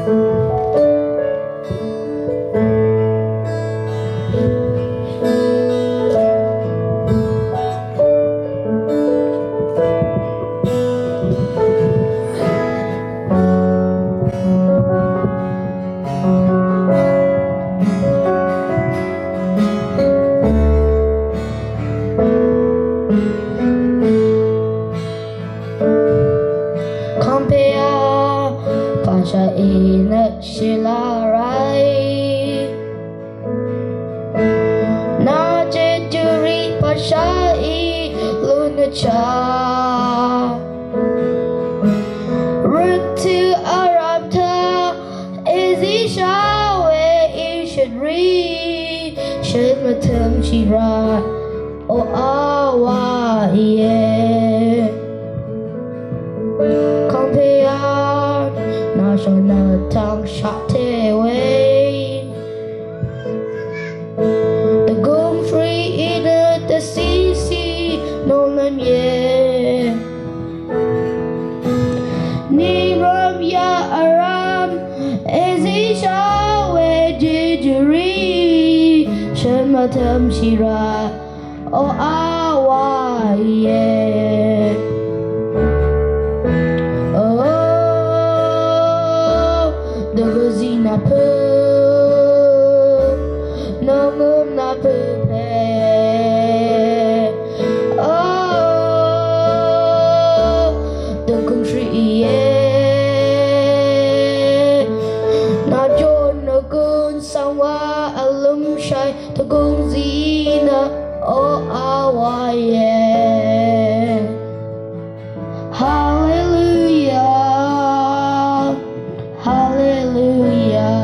Kàngpèá Oqà ingat silarai na jejuri pasai lunacha Rutu Arabta Izi Shawe Ishadri Shadmatum Shira O Awa Ye Kàngpèá National Tang Shate Way The Gong Tree in the CC No Lam Ye Ni Ram Ya Aram Ezi Shawe Jijuri Shadmatum Shira O Awa Ye Dogozina peu, no moon na peu pe. Oh, the country yeah. Na John no gun sawa alum shai to gonzina oh awa yeah. Hallelujah. Hallelujah.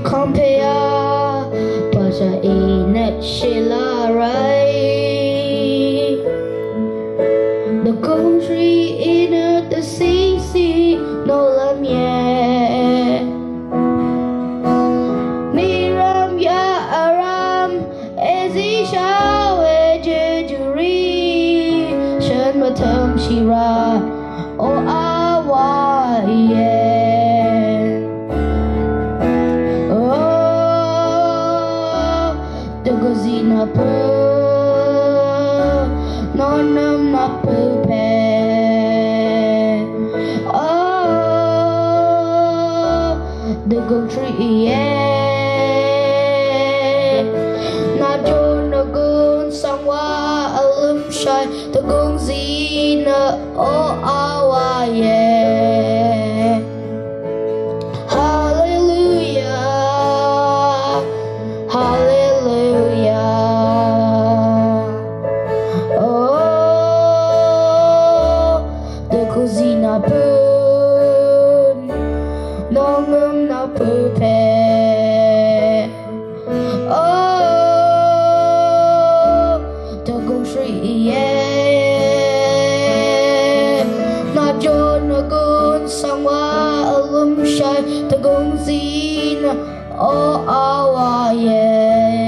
Kàngpèá Oqà ingat silarai The country in the CC no lam ye Miram ya aram Ezi shawe jejuri Shadmatum shira O awa ye Dogozina peu, nonam na peu pe. Oh, the gong tree yeah. Na John no gun sangwa alum shai the gong zina oh awa yeah. Hallelujah. Hallelujah. Oh, the cousina burn, longum na pupe. Oh, the country yeah. Na John no gun sangwa alum shai the gong zina oh awa yeah.